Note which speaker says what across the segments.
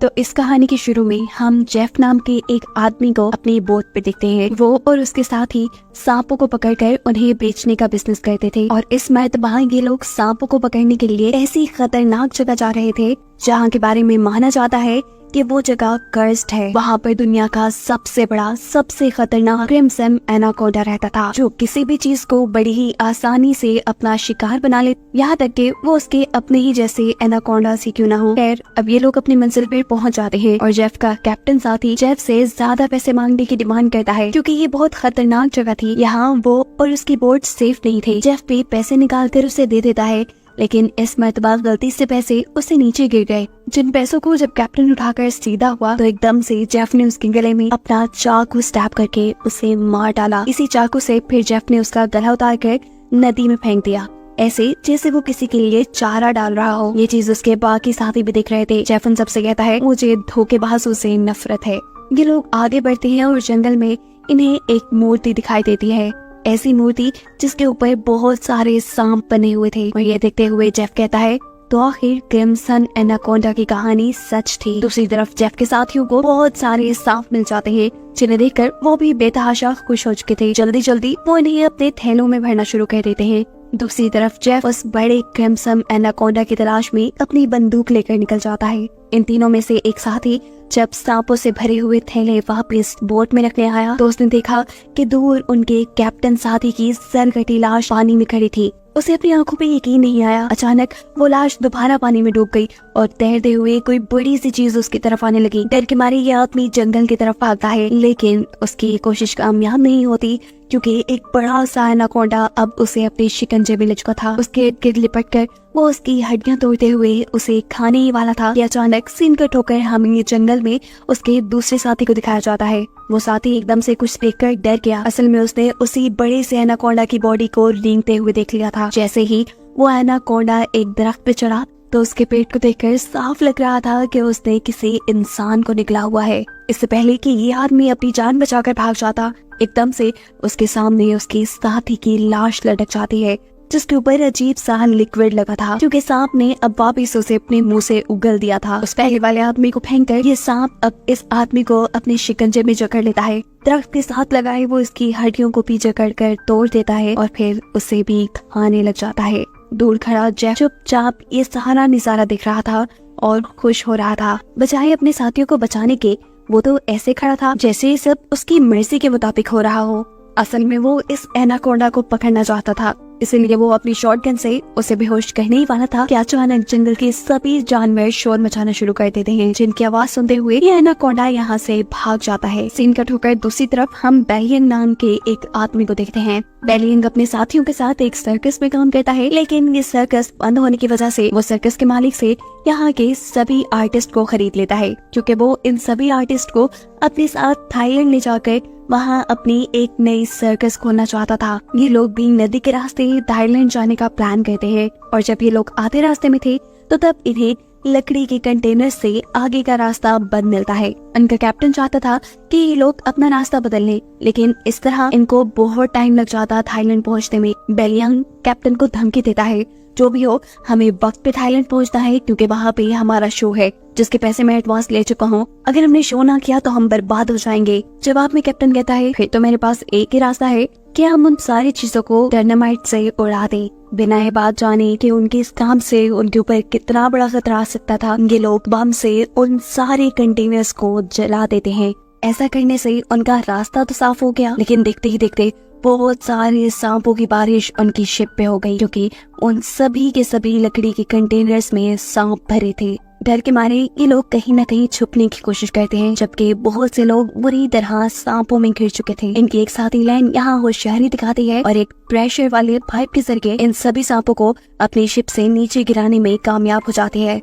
Speaker 1: तो इस कहानी के शुरू में हम जेफ नाम के एक आदमी को अपनी बोट पे देखते हैं। वो और उसके साथ ही सांपों को पकड़कर उन्हें बेचने का बिजनेस करते थे और इस मर्तबा ये लोग सांपों को पकड़ने के लिए ऐसी खतरनाक जगह जा रहे थे जहाँ के बारे में माना जाता है कि वो जगह कर्स्ड है। वहाँ पर दुनिया का सबसे बड़ा सबसे खतरनाक क्रिम्सन एनाकोंडा रहता था, जो किसी भी चीज को बड़ी ही आसानी से अपना शिकार बना ले, यहाँ तक कि वो उसके अपने ही जैसे एनाकोंडा से क्यों ना हो। खैर, अब ये लोग अपनी मंजिल पर पहुँच जाते हैं और जेफ का कैप्टन साथी जेफ से ज्यादा पैसे मांगने की डिमांड करता है क्योंकि ये बहुत खतरनाक जगह थी। यहाँ वो और उसकी बोट सेफ नहीं थे। जेफ भी पैसे निकाल कर उसे दे देता है, लेकिन इस मर्तबा गलती से पैसे उससे नीचे गिर गए। जिन पैसों को जब कैप्टन उठाकर सीधा हुआ तो एकदम से जेफ ने उसके गले में अपना चाकू स्टैब करके उसे मार डाला। इसी चाकू से फिर जेफ ने उसका गला उतार कर नदी में फेंक दिया, ऐसे जैसे वो किसी के लिए चारा डाल रहा हो। ये चीज उसके बाकी साथी भी देख रहे थे। जेफ उन सबसे कहता है, मुझे धोखेबाजों से नफरत है। ये लोग आगे बढ़ते हैं और जंगल में इन्हें एक मूर्ति दिखाई देती है, ऐसी मूर्ति जिसके ऊपर बहुत सारे सांप बने हुए थे। और ये देखते हुए जेफ कहता है, तो आखिर क्रिम्सन एनाकोंडा की कहानी सच थी। दूसरी तरफ जेफ के साथियों को बहुत सारे सांप मिल जाते हैं, जिन्हें देखकर वो भी बेतहाशा खुश हो चुके थे। जल्दी जल्दी वो इन्हें अपने थैलों में भरना शुरू कर देते हैं। दूसरी तरफ जेफ उस बड़े क्रिम्सन एनाकोंडा की तलाश में अपनी बंदूक लेकर निकल जाता है। इन तीनों में से एक साथी जब सांपों से भरे हुए थैले वापस बोट में रखने आया तो उसने देखा कि दूर उनके कैप्टन साथी की सरकटी लाश पानी में खड़ी थी। उसे अपनी आंखों पे यकीन नहीं आया। अचानक वो लाश दोबारा पानी में डूब गई और तैरते हुए कोई बड़ी सी चीज उसकी तरफ आने लगी। डर के मारे ये आदमी जंगल की तरफ भागता है, लेकिन उसकी कोशिश कामयाब नहीं होती क्योंकि एक बड़ा सा एनाकोंडा अब उसे अपने शिकंजे में ले चुका था। उसके इर्द गिर्द लिपट कर वो उसकी हड्डियां तोड़ते हुए उसे खाने ही वाला था कि अचानक सीन कट होकर हमें ये जंगल में उसके दूसरे साथी को दिखाया जाता है। वो साथी एकदम से कुछ देखकर डर गया। असल में उसने उसी बड़े से एनाकोंडा की बॉडी को रेंगते हुए देख लिया था। जैसे ही वो एनाकोंडा एक दरख्त पे चढ़ा तो उसके पेट को देखकर साफ लग रहा था कि उसने किसी इंसान को निकला हुआ है। इससे पहले कि ये आदमी अपनी जान बचाकर भाग जाता, एकदम से उसके सामने उसके साथी की लाश लटक जाती है, जिसके ऊपर अजीब सा लिक्विड लगा था, क्योंकि सांप ने अब वापिस उसे अपने मुंह से उगल दिया था। उस पहले वाले आदमी को फेंककर ये सांप अब इस आदमी को अपने शिकंजे में जकड़ लेता है। दरख्त के साथ लगाए वो इसकी हड्डियों को भी जकड़ कर तोड़ देता है और फिर उसे भी खाने लग जाता है। दूर खड़ा जेफ चुपचाप ये सारा नजारा देख रहा था और खुश हो रहा था। बजाय अपने साथियों को बचाने के वो तो ऐसे खड़ा था जैसे सब उसकी मर्जी के मुताबिक हो रहा हो। असल में वो इस एनाकोंडा को पकड़ना चाहता था, इसीलिए वो अपनी शॉटगन से उसे बेहोश करने ही वाला था कि अचानक जंगल के सभी जानवर शोर मचाना शुरू कर देते हैं, जिनकी आवाज सुनते हुए ये एनाकोंडा यहाँ से भाग जाता है। सीन कट होकर दूसरी तरफ हम बेलियंग नाम के एक आदमी को देखते हैं। बेलियंग अपने साथियों के साथ एक सर्कस में काम करता है, लेकिन ये सर्कस बंद होने की वजह से वो सर्कस के मालिक से यहाँ के सभी आर्टिस्ट को खरीद लेता है, क्योंकि वो इन सभी आर्टिस्ट को अपने साथ थाईलैंड ले जाकर वहाँ अपनी एक नई सर्कस खोलना चाहता था। ये लोग भी नदी के रास्ते थाईलैंड जाने का प्लान करते हैं और जब ये लोग आधे रास्ते में थे तो तब इन्हें लकड़ी के कंटेनर से आगे का रास्ता बंद मिलता है। उनका कैप्टन चाहता था कि ये लोग अपना रास्ता बदल लें, लेकिन इस तरह इनको बहुत टाइम लग जाता थाईलैंड पहुँचने में। बेलियंग कैप्टन को धमकी देता है, जो भी हो हमें वक्त पे थाईलैंड पहुंचना है, क्योंकि वहाँ पे हमारा शो है जिसके पैसे मैं एडवांस ले चुका हूँ। अगर हमने शो ना किया तो हम बर्बाद हो जाएंगे। जवाब में कैप्टन कहता है, फिर तो मेरे पास एक ही रास्ता है कि हम उन सारी चीजों को डायनामाइट से उड़ा दें, बिना ये बात जाने कि उनके इस काम से उनके ऊपर कितना बड़ा खतरा आ सकता था। ये लोग बम से उन सारे कंटेनर्स को जला देते हैं। ऐसा करने से उनका रास्ता तो साफ हो गया, लेकिन देखते ही देखते बहुत सारे सांपों की बारिश उनकी शिप पे हो गई, क्योंकि उन सभी के सभी लकड़ी के कंटेनर्स में सांप भरे थे। डर के मारे ये लोग कहीं न कहीं छुपने की कोशिश करते हैं, जबकि बहुत से लोग बुरी तरह सांपों में घिर चुके थे। इनकी एक साथी लाइन यहाँ होशियारी दिखाती है और एक प्रेशर वाले पाइप के जरिए इन सभी सांपों को अपनी शिप से नीचे गिराने में कामयाब हो जाती है।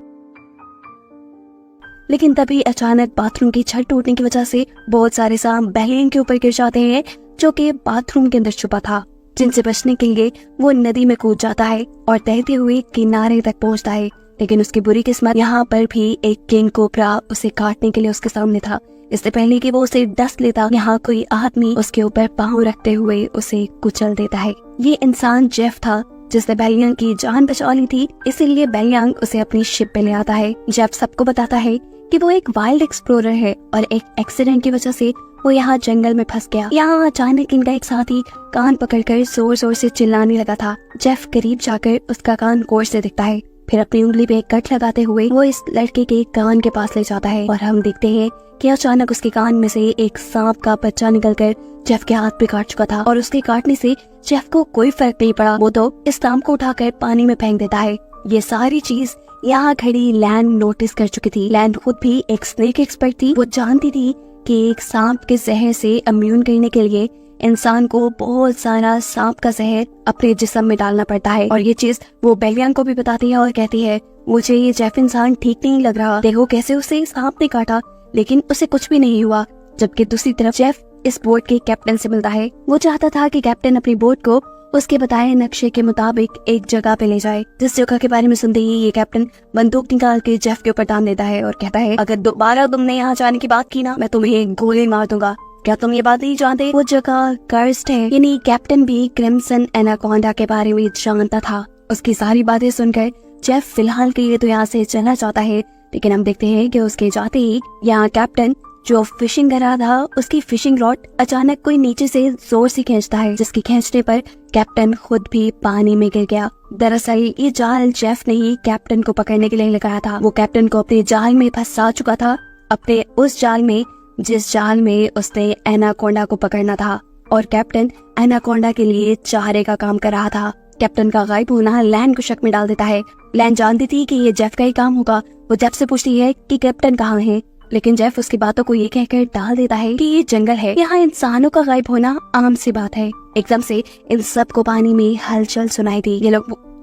Speaker 1: लेकिन तभी अचानक बाथरूम की छत टूटने की वजह से बहुत सारे सांप बेलियंग के ऊपर गिर जाते हैं, जो कि बाथरूम के अंदर छुपा था, जिनसे बचने के लिए वो नदी में कूद जाता है और तैरते हुए किनारे तक पहुंचता है। लेकिन उसकी बुरी किस्मत यहाँ पर भी एक किंग कोबरा उसे काटने के लिए उसके सामने था। इससे पहले कि वो उसे डस लेता, यहाँ कोई आदमी उसके ऊपर पाँव रखते हुए उसे कुचल देता है। ये इंसान जेफ था, जिसने बेलियंग की जान बचा ली थी, इसीलिए बेलियंग उसे अपनी शिप पे ले आता है। जेफ सबको बताता है कि वो एक वाइल्ड एक्सप्लोरर है और एक एक्सीडेंट की वजह से वो यहाँ जंगल में फंस गया। यहाँ अचानक इनका एक साथी कान पकड़कर जोर जोर से चिल्लाने लगा था। जेफ करीब जाकर उसका कान गौर से दिखता है, फिर अपनी उंगली पे कट लगाते हुए वो इस लड़के के कान के पास ले जाता है और हम देखते हैं कि अचानक उसके कान में से एक सांप का बच्चा निकलकर जेफ के हाथ पे काट चुका था और उसके काटने से जेफ को कोई फर्क नहीं पड़ा। वो तो इस सांप को उठाकर पानी में फेंक देता है। ये सारी चीज यहाँ खड़ी लैन नोटिस कर चुकी थी। लैन खुद भी एक स्नेक एक्सपर्ट थी। वो जानती थी कि एक सांप के जहर से इम्यून करने के लिए इंसान को बहुत सारा सांप का जहर अपने जिस्म में डालना पड़ता है और ये चीज वो बेलियान को भी बताती है और कहती है, मुझे ये जेफ इंसान ठीक नहीं लग रहा। देखो कैसे उसे सांप ने काटा लेकिन उसे कुछ भी नहीं हुआ। जबकि दूसरी तरफ जेफ इस बोट के कैप्टन से मिलता है। वो चाहता था कि कैप्टन अपनी बोट को उसके बताए नक्शे के मुताबिक एक जगह पे ले जाए। जिस जगह के बारे में सुनते ही ये कैप्टन बंदूक निकाल के जेफ के ऊपर तान देता है और कहता है, अगर दोबारा तुमने यहाँ जाने की बात की ना, मैं तुम्हें गोली मार दूंगा। क्या तुम ये बात नहीं जानते? वो जगह कर्स्ड है। यानी कैप्टन भी क्रिम्सन एनाकोंडा के बारे में जानता था। उसकी सारी बातें सुनकर जेफ फिलहाल के लिए तो यहाँ से चलना चाहता है, लेकिन हम देखते हैं कि उसके जाते ही यहाँ कैप्टन जो फिशिंग कर रहा था उसकी फिशिंग रॉड अचानक कोई नीचे से जोर से खींचता है, जिसके खींचने पर कैप्टन खुद भी पानी में गिर गया। दरअसल ये जाल जेफ ने ही कैप्टन को पकड़ने के लिए लगाया था। वो कैप्टन को अपने जाल में फंसा चुका था, अपने उस जाल में जिस जाल में उसने एनाकोंडा को पकड़ना था, और कैप्टन एनाकोंडा के लिए चारे का काम कर रहा था। कैप्टन का गायब होना लैन को शक में डाल देता है। लैन जानती थी कि ये जेफ का ही काम होगा। वो जेफ से पूछती है कि कैप्टन कहाँ है, लेकिन जेफ उसकी बातों को ये कहकर डाल देता है कि ये जंगल है, यहाँ इंसानों का गायब होना आम सी बात है। एकदम से इन सब को पानी में हलचल सुनाई दी।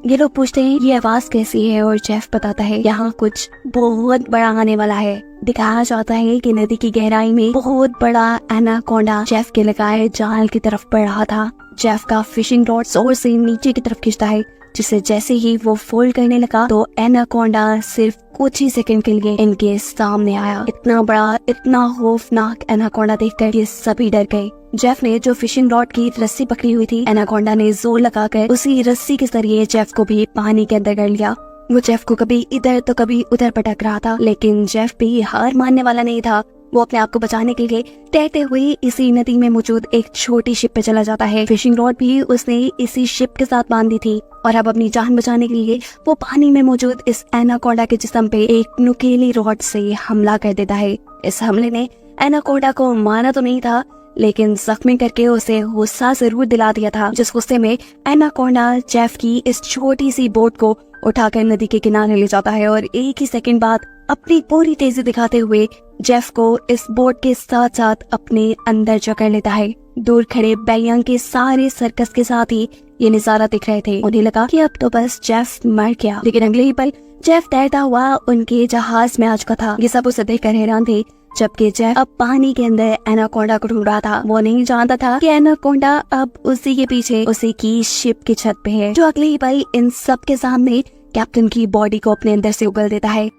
Speaker 1: ये लोग पूछते हैं ये आवाज कैसी है, और जेफ बताता है यहाँ कुछ बहुत बड़ा आने वाला है। दिखाया जाता है कि नदी की गहराई में बहुत बड़ा एनाकोंडा जेफ के लगाए जाल की तरफ बढ़ रहा था। जेफ का फिशिंग रॉड जोर से नीचे की तरफ खींचता है, जिसे जैसे ही वो फोल्ड करने लगा तो एनाकोंडा सिर्फ कुछ ही सेकंड के लिए इनके सामने आया। इतना बड़ा, इतना खौफनाक एनाकोंडा देखकर ये सभी डर गए। जेफ ने जो फिशिंग रॉड की रस्सी पकड़ी हुई थी, एनाकोंडा ने जोर लगाकर उसी रस्सी के जरिए जेफ को भी पानी के अंदर कर लिया। वो जेफ को कभी इधर तो कभी उधर पटक रहा था, लेकिन जेफ भी हार मानने वाला नहीं था। वो अपने आप को बचाने के लिए तैरते हुए इसी नदी में मौजूद एक छोटी शिप पे चला जाता है। फिशिंग रॉड भी उसने इसी शिप के साथ बांधी थी और अब अपनी जान बचाने के लिए वो पानी में मौजूद इस एनाकोंडा के जिस्म पे एक नुकीली रॉड से हमला कर देता है। इस हमले ने एनाकोंडा को मारा तो नहीं था, लेकिन जख्मी करके उसे गुस्सा जरूर दिला दिया था, जिस गुस्से में एनाकोंडा जेफ की इस छोटी सी बोट को उठाकर नदी के किनारे ले जाता है और एक ही सेकंड बाद अपनी पूरी तेजी दिखाते हुए जेफ को इस बोट के साथ साथ अपने अंदर जकड़ लेता है। दूर खड़े बेलियांग के सारे सर्कस के साथ ही ये नजारा दिख रहे थे। उन्हें लगा कि अब तो बस जेफ मर गया, लेकिन अगले ही पल जेफ तैरता हुआ उनके जहाज में आ चुका था। ये सब उसे देखकर हैरान थे, जबकि जेफ अब पानी के अंदर एनाकोंडा को ढूंढ रहा था। वो नहीं जानता था कि एनाकोंडा अब उसी के पीछे उसी की शिप की छत पे है, जो अगले ही पल इन सब के सामने कैप्टन की बॉडी को अपने अंदर से उगल देता है।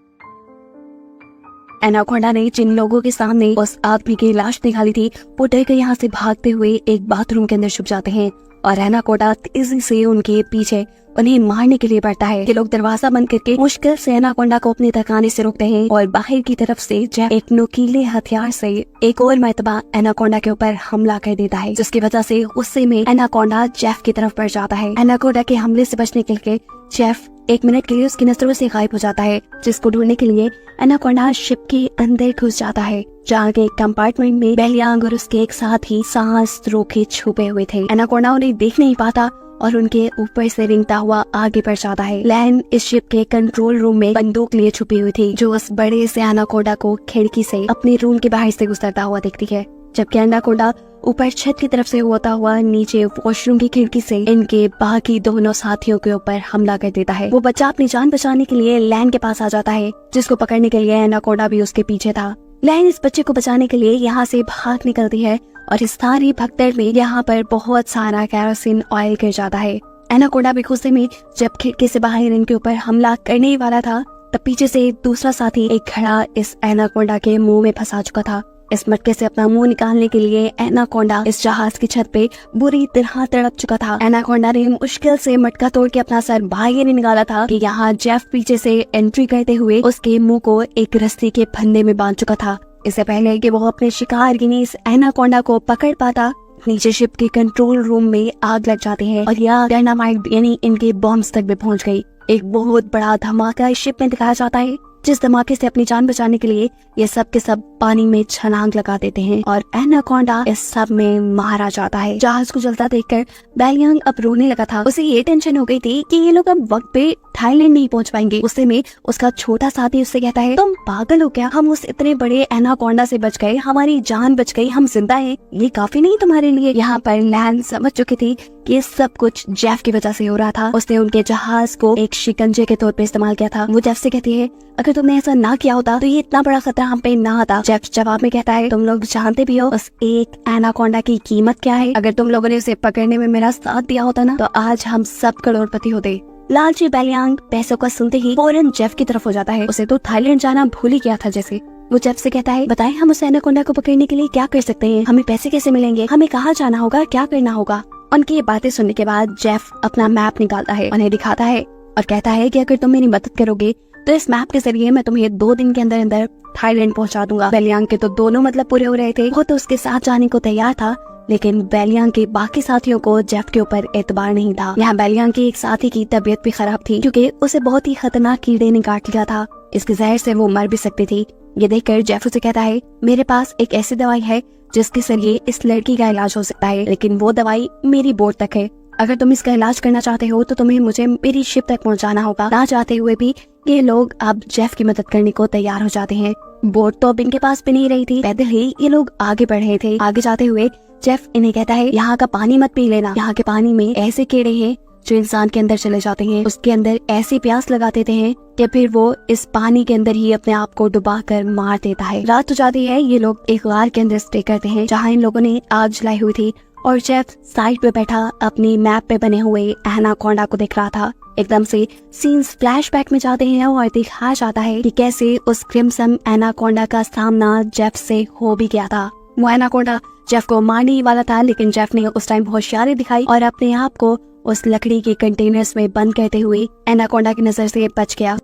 Speaker 1: एनाकोंडा ने जिन लोगों के सामने उस आदमी की लाश निकाली थी, वो डर के यहाँ से भागते हुए एक बाथरूम के अंदर छुप जाते हैं और एनाकोंडा तेजी से उनके पीछे उन्हें मारने के लिए बढ़ता है। ये लोग दरवाजा बंद करके मुश्किल से एनाकोंडा को अपने तक आने से रोकते हैं और बाहर की तरफ से जेफ एक नुकीले हथियार से एक और मर्तबा एनाकोंडा के ऊपर हमला कर देता है, जिसकी वजह से गुस्से में एनाकोंडा जेफ की तरफ बढ़ जाता है। एनाकोंडा के हमले से बचने के लिए जेफ एक मिनट के लिए उसकी नजरों से गायब हो जाता है, जिसको ढूंढने के लिए एनाकोंडा शिप के अंदर घुस जाता है, जहाँ के एक कंपार्टमेंट में बेलियांग और उसके एक साथ ही सांस रोके छुपे हुए थे। एनाकोंडा उन्हें देख नहीं पाता और उनके ऊपर से रिंगता हुआ आगे बढ़ जाता है। लैन इस शिप के कंट्रोल रूम में बंदूक लिए छुपी हुई थी, जो उस बड़े से एनाकोंडा को खिड़की से अपने रूम के बाहर से गुजरता हुआ दिखती है, जबकि एनाकोंडा ऊपर छत की तरफ से होता हुआ नीचे वॉशरूम की खिड़की से इनके बाकी दोनों साथियों के ऊपर हमला कर देता है। वो बच्चा अपनी जान बचाने के लिए लैन के पास आ जाता है, जिसको पकड़ने के लिए एनाकोंडा भी उसके पीछे था। लैन इस बच्चे को बचाने के लिए यहाँ से भाग निकलती है और इस सारी भगदड़ में यहाँ पर बहुत सारा केरोसिन ऑयल गिर जाता है। एनाकोंडा भी गुस्से में जब खिड़की से बाहर इनके ऊपर हमला करने ही वाला था, तब पीछे से दूसरा साथी एक घड़ा इस एनाकोंडा के मुंह में फंसा चुका था। इस मटके से अपना मुंह निकालने के लिए एनाकोंडा इस जहाज की छत पे बुरी तरह तड़प चुका था। एनाकोंडा ने मुश्किल से मटका तोड़ के अपना सर बाहर निकाला था कि यहाँ जेफ पीछे से एंट्री करते हुए उसके मुंह को एक रस्सी के फंदे में बांध चुका था। इससे पहले कि वो अपने शिकार गिनी इस एनाकोंडा को पकड़ पाता, नीचे शिप के कंट्रोल रूम में आग लग जाती है और यह डायनामाइट यानी इनके बॉम्ब्स तक भी पहुंच गई। एक बहुत बड़ा धमाका इस शिप में दिखाया जाता है, जिस धमाके से अपनी जान बचाने के लिए ये सब के सब पानी में छलांग लगा देते हैं और एनाकोंडा इस सब में मारा जाता है। जहाज को जलता देखकर बैलियांग अब रोने लगा था। उसे ये टेंशन हो गई थी कि ये लोग अब वक्त पे थाईलैंड नहीं पहुंच पाएंगे। उससे में उसका छोटा साथी उससे कहता है, तुम पागल हो क्या? हम उस इतने बड़े एनाकोंडा से बच गए, हमारी जान बच गई, हम जिंदा हैं, ये काफी नहीं तुम्हारे लिए? यहाँ पर लैन समझ चुकी थी कि सब कुछ जेफ की वजह से हो रहा था। उसने उनके जहाज को एक शिकंजे के तौर पे इस्तेमाल किया था। वो जेफ से कहती है, अगर तुमने ऐसा ना किया होता तो ये इतना बड़ा खतरा हम पे ना आता। जेफ जवाब में कहता है, तुम लोग जानते भी हो उस एक एनाकोंडा की कीमत क्या है? अगर तुम लोगों ने उसे पकड़ने में मेरा साथ दिया होता ना, तो आज हम सब करोड़पति होते। लालची बैलियांग पैसों का सुनते ही फौरन जेफ की तरफ हो जाता है। उसे तो थाईलैंड जाना भूल ही गया था जैसे। वो जेफ से कहता है, बताएं हम उस एनाकोंडा को पकड़ने के लिए क्या कर सकते हैं? हमें पैसे कैसे मिलेंगे? हमें कहाँ जाना होगा? क्या करना होगा? उनकी ये बातें सुनने के बाद जेफ अपना मैप निकालता है, उन्हें दिखाता है और कहता है कि अगर तुम मेरी मदद करोगे तो इस मैप के जरिए मैं तुम्हें 2 दिन के अंदर अंदर थाईलैंड पहुंचा दूंगा। बैलियांग के तो दोनों मतलब पूरे हो रहे थे। वो तो उसके साथ जाने को तैयार था, लेकिन बैलियांग के बाकी साथियों को जेफ के ऊपर एतबार नहीं था। यहाँ बैलियांग की एक साथी की तबीयत भी खराब थी क्योंकि उसे बहुत ही खतरनाक कीड़े ने काट लिया था। इसके जहर से वो मर भी सकती थी। ये देखकर जेफ उसे कहता है, मेरे पास एक ऐसी दवाई है जिसके जरिए इस लड़की का इलाज हो सकता है, लेकिन वो दवाई मेरी बोट तक है। अगर तुम इसका इलाज करना चाहते हो तो तुम्हें मुझे मेरी शिप तक पहुंचाना होगा। ना चाहते हुए भी ये लोग अब जेफ की मदद करने को तैयार हो जाते हैं। बोट तो अब इनके पास भी नहीं रही थी, पैदल ही ये लोग आगे बढ़ रहे थे। आगे जाते हुए जेफ इन्हें कहता है, यहाँ का पानी मत पी लेना, यहाँ के पानी में ऐसे कीड़े हैं जो इंसान के अंदर चले जाते हैं, उसके अंदर ऐसी प्यास लगा देते हैं कि फिर वो इस पानी के अंदर ही अपने आप को डुबा कर मार देता है। रात हो जाती है, ये लोग एक गार के अंदर स्टे करते हैं जहाँ इन लोगों ने आग जलाई हुई थी और जेफ साइड पे बैठा अपनी मैप पे बने हुए एनाकोंडा को देख रहा था। एकदम से सीन्स फ्लैशबैक में जाते हैं और दिखाया जाता है कि कैसे उस क्रिम्सन एनाकोंडा का सामना जेफ से हो भी गया था। वो एनाकोंडा जेफ को मारने ही वाला था, लेकिन जेफ ने उस टाइम होशियारी दिखाई और अपने आप को उस लकड़ी के कंटेनर्स में बंद करते हुए एनाकोंडा की नजर से बच गया।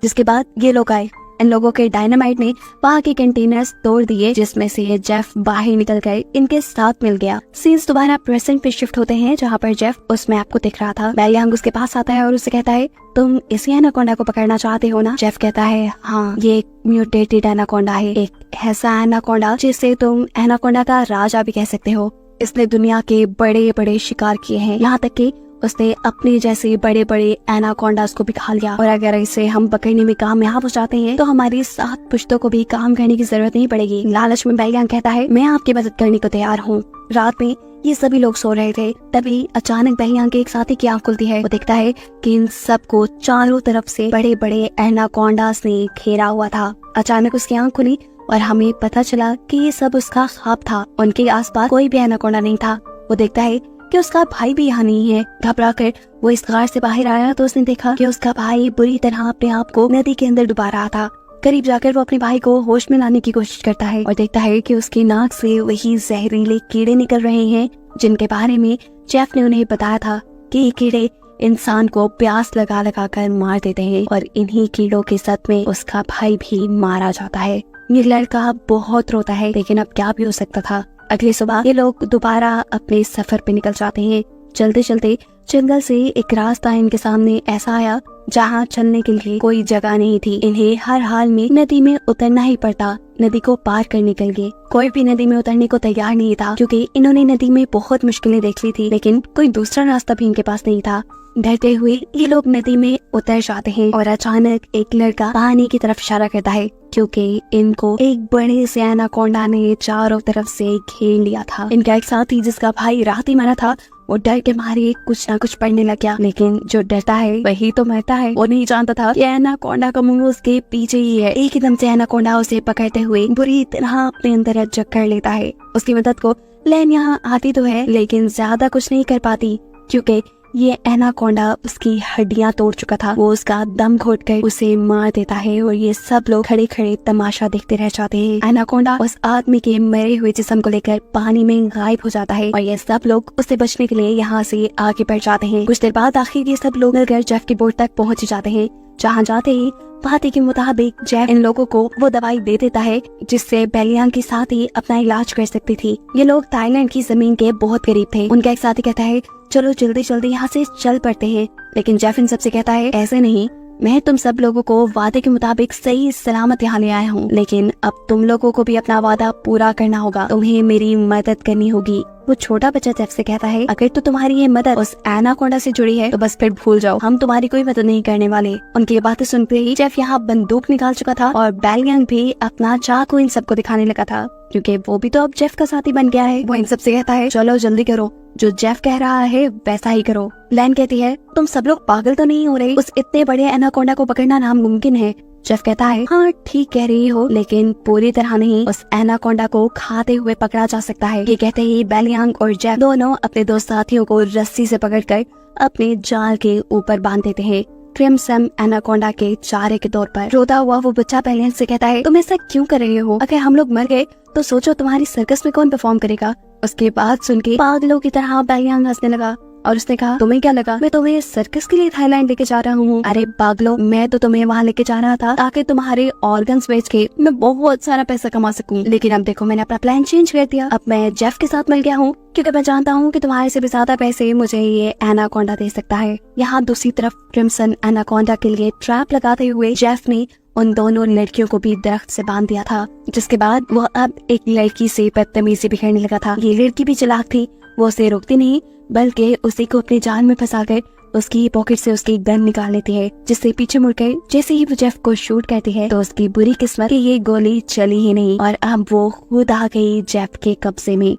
Speaker 1: जिसके बाद ये लोग आए। इन लोगों के डायनामाइट ने वहाँ के कंटेनर्स तोड़ दिए, जिसमें से ये जेफ बाहर निकल कर इनके साथ मिल गया। सीन्स दोबारा प्रेजेंट पे शिफ्ट होते हैं जहाँ पर जेफ उस मैप को दिख रहा था। बैलियांग उसके पास आता है और उसे कहता है, तुम इसी एनाकोंडा को पकड़ना चाहते हो ना? जेफ कहता है, हाँ, ये एक म्यूटेटेड एनाकोंडा है, एक ऐसा एनाकोंडा जिसे तुम एनाकोंडा का राजा भी कह सकते हो। इसने दुनिया के बड़े बड़े शिकार किए हैं, यहाँ तक कि उसने अपने जैसे बड़े बड़े एनाकोंडास को भी खा लिया। और अगर इसे हम पकड़ने में कामयाब हो जाते हैं तो हमारी 7 पुश्तों को भी काम करने की जरूरत नहीं पड़ेगी। लालच में बैलियांग कहता है, मैं आपकी मदद करने को तैयार हूँ। रात में ये सभी लोग सो रहे थे, तभी अचानक बैलियांग के एक साथी की आँख खुलती है। वो देखता है कि इन सबको चारों तरफ से बड़े बड़े एनाकोंडास ने घेरा हुआ था। अचानक उसकी आँख खुली और हमें पता चला कि ये सब उसका ख्वाब था। उनके आसपास कोई भी एनाकोंडा नहीं था। वो देखता है कि उसका भाई भी यहाँ नहीं है। घबराकर वो इस गार से बाहर आया तो उसने देखा कि उसका भाई बुरी तरह अपने आप को नदी के अंदर डुबा रहा था। करीब जाकर वो अपने भाई को होश में लाने की कोशिश करता है और देखता है कि उसकी नाक से वही जहरीले कीड़े निकल रहे हैं जिनके बारे में जेफ ने उन्हें बताया था कि ये कीड़े इंसान को प्यास लगा लगा कर मार देते हैं और इन्हीं कीड़ों के साथ में उसका भाई भी मारा जाता है। ये लड़का बहुत रोता है, लेकिन अब क्या भी हो सकता था। अगली सुबह ये लोग दोबारा अपने सफर पे निकल जाते हैं। चलते चलते जंगल से एक रास्ता इनके सामने ऐसा आया जहाँ चलने के लिए कोई जगह नहीं थी। इन्हें हर हाल में नदी में उतरना ही पड़ता नदी को पार करने के लिए। कोई भी नदी में उतरने को तैयार नहीं था क्योंकि इन्होंने नदी में बहुत मुश्किलें देख ली थी, लेकिन कोई दूसरा रास्ता भी इनके पास नहीं था। डरते हुए ये लोग नदी में उतर जाते हैं और अचानक एक लड़का पानी की तरफ इशारा करता है क्योंकि इनको एक बड़े से एनाकोंडा ने चारों तरफ से घेर लिया था। इनका एक साथी जिसका भाई रात ही मरा था, वो डर के मारे कुछ ना कुछ पढ़ने लग गया, लेकिन जो डरता है वही तो मरता है। वो नहीं जानता था कि एनाकोंडा का मुंह उसके पीछे ही है। एक एकदम से एनाकोंडा उसे पकड़ते हुए बुरी तरह अपने अंदर जकड़ लेता है। उसकी मदद को लैन यहाँ आती तो है, लेकिन ज्यादा कुछ नहीं कर पाती क्योंकि ये एनाकोंडा उसकी हड्डियां तोड़ चुका था। वो उसका दम घोटकर उसे मार देता है और ये सब लोग खड़े खड़े तमाशा देखते रह जाते हैं। एनाकोंडा उस आदमी के मरे हुए जिस्म को लेकर पानी में गायब हो जाता है और ये सब लोग उससे बचने के लिए यहाँ से आगे बढ़ जाते हैं। कुछ देर बाद आखिर ये सब लोग मिलकर जेफ की बोट तक पहुँच जाते हैं। जहाँ जाते ही बातें के मुताबिक जेफ इन लोगों को वो दवाई दे देता है जिससे बेलियांग के साथ ही अपना इलाज कर सकती थी। ये लोग थाईलैंड की जमीन के बहुत करीब थे। उनका एक साथी कहता है चलो जल्दी जल्दी यहाँ से चल पड़ते हैं, लेकिन जेफ इन सबसे कहता है ऐसे नहीं, मैं तुम सब लोगों को वादे के मुताबिक सही सलामत यहाँ ले आया हूँ, लेकिन अब तुम लोगों को भी अपना वादा पूरा करना होगा, तुम्हें मेरी मदद करनी होगी। वो छोटा बच्चा जेफ से कहता है अगर तो तुम्हारी ये मदद उस एनाकोंडा से जुड़ी है तो बस फिर भूल जाओ, हम तुम्हारी कोई मदद नहीं करने वाले। उनकी ये बातें सुनते ही जेफ यहाँ बंदूक निकाल चुका था और बेलियांग भी अपना चाकू इन सबको दिखाने लगा था, क्योंकि वो भी तो अब जेफ का साथी बन गया है। वो इन सबसे कहता है चलो जल्दी करो, जो जेफ कह रहा है वैसा ही करो। लैन कहती है तुम सब लोग पागल तो नहीं हो रहे, उस इतने बड़े एनाकोंडा को पकड़ना नामुमकिन है। जेफ कहता है हाँ ठीक कह रही हो, लेकिन पूरी तरह नहीं, उस एनाकोंडा को खाते हुए पकड़ा जा सकता है। ये कहते ही बेलियांग और जेफ दोनों अपने दो साथियों को रस्सी से पकड़कर अपने जाल के ऊपर बांध देते हैं। क्रिम्सन एनाकोंडा के चारे के तौर पर रोता हुआ वो बच्चा बेलियांग से कहता है तुम ऐसा क्यों कर रहे हो, अगर हम लोग मर गए तो सोचो तुम्हारी सर्कस में कौन परफॉर्म करेगा। उसके बाद सुन के पागलों की तरह बेलियांग हंसने लगा और उसने कहा तुम्हें क्या लगा मैं तुम्हें सर्कस के लिए थाईलैंड लेके जा रहा हूँ? अरे पागलो, मैं तो तुम्हें वहाँ लेके जा रहा था ताकि तुम्हारे ऑर्गन्स बेच के मैं बहुत सारा पैसा कमा सकूं, लेकिन अब देखो मैंने अपना प्लान चेंज कर दिया। अब मैं जेफ के साथ मिल गया हूँ क्योंकि मैं जानता हूँ कि तुम्हारे से भी ज्यादा पैसे मुझे ये एनाकोंडा दे सकता है। यहाँ दूसरी तरफ क्रिम्सन एनाकोंडा के लिए ट्रैप लगाते हुए जेफ ने उन दोनों लड़कियों को भी दरख्त से बांध दिया था, जिसके बाद वो अब एक लड़की से बदतमीजी बिखेरने लगा था। ये लड़की भी चालाक थी, वो उसे रोकती नहीं बल्कि उसी को अपने जाल में फंसाकर उसकी पॉकेट से उसकी गन निकाल लेती है, जिससे पीछे मुड़कर जैसे ही वो जेफ को शूट करती है तो उसकी बुरी किस्मत कि ये गोली चली ही नहीं और अब वो खुद आ गई जेफ के कब्जे में।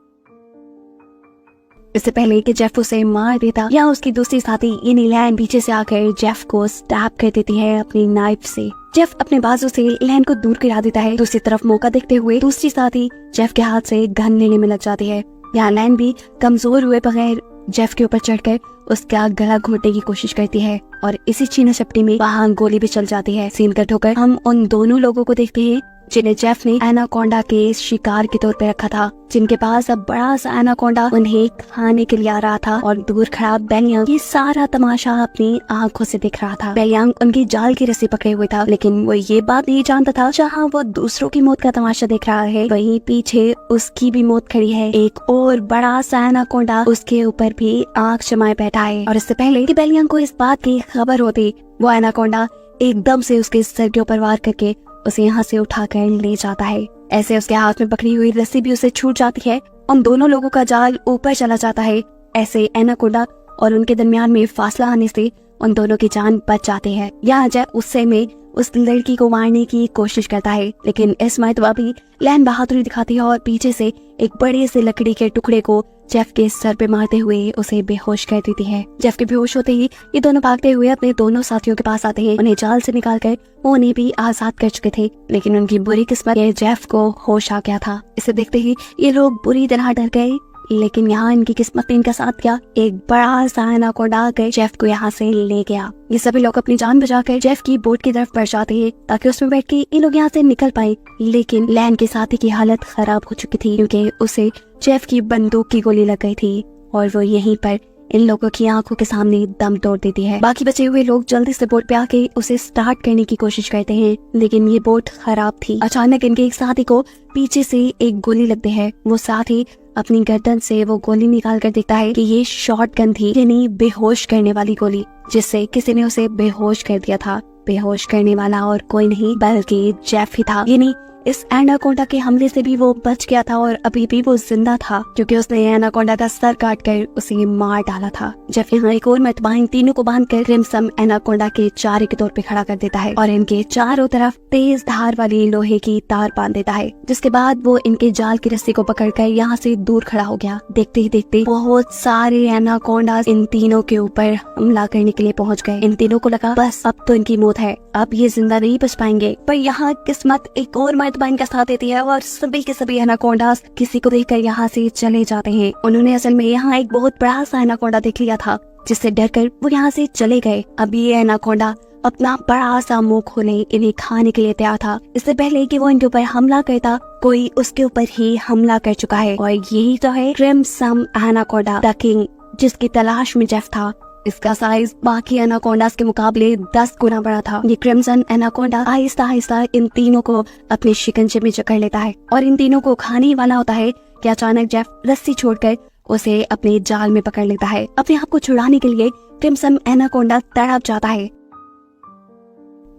Speaker 1: इससे पहले कि जेफ उसे मार देता या उसकी दूसरी साथी यानी लैन पीछे से आकर जेफ को स्टैब कर देती है अपनी नाइफ से। जेफ अपने बाजू से लैन को दूर गिरा देता है। दूसरी तरफ मौका देखते हुए दूसरी साथी जेफ के हाथ से गन लेने में लग जाती है। यहाँ लैन भी कमजोर हुए बगैर जेफ के ऊपर चढ़कर उसका गला घोटने की कोशिश करती है और इसी छीना झपटी में वहाँ गोली भी चल जाती है। सीन कट होकर हम उन दोनों लोगों को देखते हैं जिन्हें जेफ ने एनाकोंडा के शिकार के तौर पे रखा था, जिनके पास अब बड़ा सा एनाकोंडा उन्हें खाने के लिए आ रहा था और दूर खड़ा बेलियांग ये सारा तमाशा अपनी आंखों से देख रहा था। बेलियांग उनकी जाल की रस्सी पकड़े हुए था, लेकिन वो ये बात नहीं जानता था जहाँ वो दूसरों की मौत का तमाशा देख रहा है वहीं पीछे उसकी भी मौत खड़ी है। एक और बड़ा सा एनाकोंडा उसके ऊपर भी आंख जमाए बैठा है और इससे पहले कि बेलियांग को इस बात की खबर होती, वो एनाकोंडा एकदम से उसके सर के ऊपर वार करके उसे यहाँ से उठाकर ले जाता है। ऐसे उसके हाथ में पकड़ी हुई रस्सी भी उसे छूट जाती है। उन दोनों लोगों का जाल ऊपर चला जाता है। ऐसे एनाकोंडा और उनके दरमियान में फासला आने से उन दोनों की जान बच जाती है। यहाँ जेफ उससे में उस लड़की को मारने की कोशिश करता है, लेकिन इस मरतबा भी लैन बहादुरी दिखाती है और पीछे से एक बड़े से लकड़ी के टुकड़े को जेफ के सर पे मारते हुए उसे बेहोश कर देती है। जेफ के बेहोश होते ही ये दोनों भागते हुए अपने दोनों साथियों के पास आते हैं। उन्हें जाल से निकालकर वो उन्हें भी आजाद कर चुके थे, लेकिन उनकी बुरी किस्मत ये जेफ को होश आ गया था। इसे देखते ही ये लोग बुरी तरह डर गए, लेकिन यहाँ इनकी किस्मत ने इनका साथ किया। एक बड़ा सा एनाकोंडा आकर जेफ को यहाँ से ले गया। ये सभी लोग अपनी जान बचाकर जेफ की बोट की तरफ बढ़ जाते हैं ताकि उसमें बैठ के इन लोग यहाँ से निकल पाए, लेकिन लैन के साथी की हालत खराब हो चुकी थी क्योंकि उसे जेफ की बंदूक की गोली लग गई थी और वो यहीं पर इन लोगों की आंखों के सामने दम तोड़ देती है। बाकी बचे हुए लोग जल्दी से बोट पे आके उसे स्टार्ट करने की कोशिश करते हैं, लेकिन ये बोट खराब थी। अचानक इनके एक साथी को पीछे से एक गोली लगती है। वो साथी अपनी गर्दन से वो गोली निकाल कर देखता है कि ये शॉटगन थी, यानी बेहोश करने वाली गोली, जिससे किसी ने उसे बेहोश कर दिया था। बेहोश करने वाला और कोई नहीं बल्कि जेफ ही था। यानी इस एनाकोंडा के हमले से भी वो बच गया था और अभी भी वो जिंदा था क्योंकि उसने एनाकोंडा का सर काट कर उसे मार डाला था। जेफ यहाँ एक और मरतबा इन तीनों को बांधकर क्रिम्सन एनाकोंडा के चारे के तौर पे खड़ा कर देता है और इनके चारों तरफ तेज धार वाली लोहे की तार बांध देता है, जिसके बाद वो इनके जाल की रस्सी को पकड़कर यहाँ से दूर खड़ा हो गया। देखते ही देखते बहुत सारे एनाकोंडा इन तीनों के ऊपर हमला करने के लिए पहुँच गए। इन तीनों को लगा बस अब तो इनकी मौत है, अब ये जिंदा नहीं बच पाएंगे, पर यहाँ किस्मत एक और मरतबा इनका साथ देती है और सभी के सभी एनाकोंडास किसी को देखकर यहाँ से चले जाते हैं। उन्होंने असल में यहाँ एक बहुत बड़ा सा एनाकोंडा देख लिया था जिससे डरकर वो यहाँ से चले गए। अब ये एनाकोंडा अपना बड़ा सा मुंह खोले इन्हें खाने के लिए तैयार था। इससे पहले कि वो इनके ऊपर हमला करता, कोई उसके ऊपर ही हमला कर चुका है और यही तो है क्रिम्सन एनाकोंडा द किंग, जिसकी तलाश में जेफ था। इसका साइज बाकी एनाकोंडास के मुकाबले 10 गुना बड़ा था। ये क्रिम्सन एनाकोंडा आहिस्ता आहिस्ता इन तीनों को अपने शिकंजे में जकड़ लेता है और इन तीनों को खाने वाला होता है कि अचानक जेफ रस्सी छोड़कर उसे अपने जाल में पकड़ लेता है। अपने आप को छुड़ाने के लिए क्रिम्सन एनाकोंडा तड़प जाता है।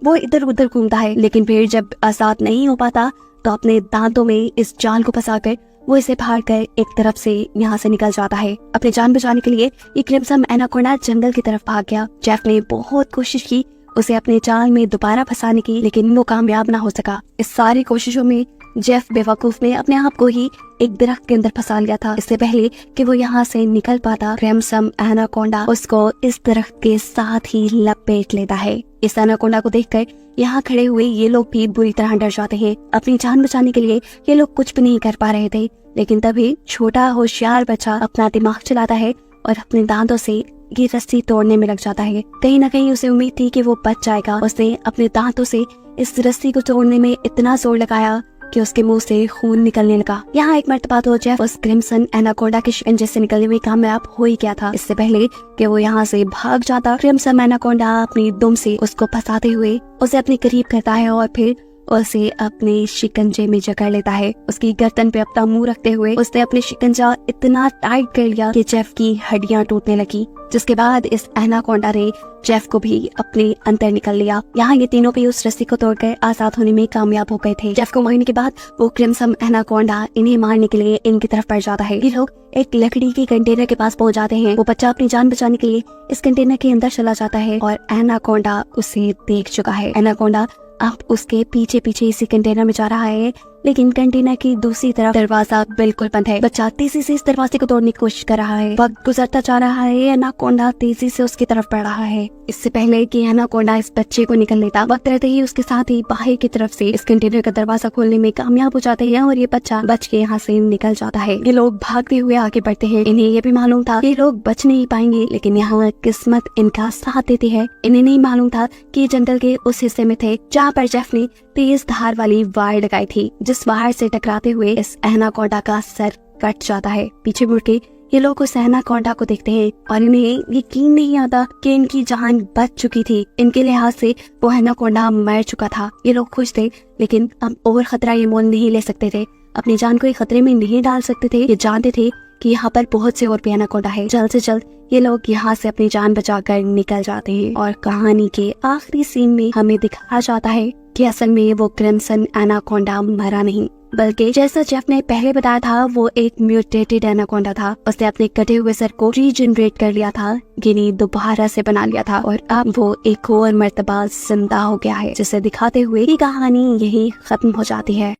Speaker 1: वो इधर उधर घूमता है, लेकिन फिर जब आजाद नहीं हो पाता तो अपने दांतों में इस जाल को फंसाकर वो इसे फाड़ कर एक तरफ से यहाँ से निकल जाता है। अपनी जान बचाने के लिए ये क्रिम्सन एनाकोंडा जंगल की तरफ भाग गया। जेफ ने बहुत कोशिश की उसे अपने जाल में दोबारा फंसाने की, लेकिन वो कामयाब ना हो सका। इस सारी कोशिशों में जेफ बेवकूफ ने अपने आप को ही एक दरख्त के अंदर फंसा लिया था। इससे पहले कि वो यहाँ से निकल पाता, क्रिम्सन एनाकोंडा उसको इस दरख्त के साथ ही लपेट लेता है। इस एनाकोंडा को देखकर यहाँ खड़े हुए ये लोग भी बुरी तरह डर जाते हैं। अपनी जान बचाने के लिए ये लोग कुछ भी नहीं कर पा रहे थे, लेकिन तभी छोटा होशियार बच्चा अपना दिमाग चलाता है और अपने दांतों से ये रस्सी तोड़ने में लग जाता है। कहीं ना कहीं उसे उम्मीद थी कि वो बच जाएगा। उसने अपने दांतों से इस रस्सी को तोड़ने में इतना जोर लगाया कि उसके मुंह से खून निकलने लगा। यहाँ एक मर्तबा तो जेफ उस क्रिम्सन एनाकोंडा के शिकंजे से निकलने में कामयाब हो ही गया था। इससे पहले कि वो यहाँ से भाग जाता, क्रिम्सन एनाकोंडा अपनी दुम से उसको फंसाते हुए उसे अपने करीब करता है और फिर उसे अपने शिकंजे में जकड़ लेता है। उसकी गर्दन पे अपना मुंह रखते हुए उसने अपने शिकंजा इतना टाइट कर लिया कि जेफ की हड्डियां टूटने लगी, जिसके बाद इस एनाकोंडा ने जेफ को भी अपने अंदर निकल लिया। यहाँ ये तीनों भी उस रस्सी को तोड़कर आजाद होने में कामयाब हो गए थे। जेफ को मारने के बाद वो क्रिम्सन एनाकोंडा इन्हें मारने के लिए इनकी तरफ पड़ जाता है। ये लोग एक लकड़ी के कंटेनर के पास पहुंच जाते हैं। वो बच्चा अपनी जान बचाने के लिए इस कंटेनर के अंदर चला जाता है और एनाकोंडा उसे देख चुका है। एनाकोंडा अब उसके पीछे पीछे इसी कंटेनर में जा रहा है, लेकिन कंटेनर की दूसरी तरफ दरवाजा बिल्कुल बंद है। बच्चा तेजी से इस दरवाजे को तोड़ने की कोशिश कर रहा है। वक्त गुजरता जा रहा है, एनाकोंडा तेजी से उसकी तरफ बढ़ रहा है। इससे पहले कि एनाकोंडा इस बच्चे को निकल लेता, वक्त रहते ही उसके साथ ही बाहर की तरफ से इस कंटेनर का दरवाजा खोलने में कामयाब हो जाते हैं और ये बच्चा बच के यहाँ से निकल जाता है। ये लोग भागते हुए आगे बढ़ते हैं। इन्हें ये भी मालूम था ये लोग बच नहीं पाएंगे, लेकिन यहाँ किस्मत इनका साथ देती है। इन्हें नहीं मालूम था कि जंगल के उस हिस्से में थे जहाँ पर जेफ ने तेज धार वाली वायर लगाई थी, जिस वायर से टकराते हुए इस एनाकोंडा का सर कट जाता है। पीछे मुड़ के ये लोग उस एनाकोंडा को देखते हैं और इन्हें यकीन नहीं आता कि इनकी जान बच चुकी थी। इनके लिहाज से वो एनाकोंडा मर चुका था। ये लोग खुश थे, लेकिन अब और खतरा ये मोल नहीं ले सकते थे। अपनी जान को खतरे में नहीं डाल सकते थे। ये जानते थे कि यहाँ पर बहुत से और भी एनाकोंडा है। जल्द से जल्द ये लोग यहाँ से अपनी जान बचाकर निकल जाते हैं और कहानी के आखिरी सीन में हमें दिखाया जाता है कि असल में वो क्रिम्सन एनाकोंडा मरा नहीं, बल्कि जैसा जेफ ने पहले बताया था वो एक म्यूटेटेड एनाकोंडा था। उसने अपने कटे हुए सर को रीजनरेट कर लिया था, यानी दोबारा से बना लिया था और अब वो एक और मर्तबा जिंदा हो गया है, जिसे दिखाते हुए ये कहानी यही खत्म हो जाती है।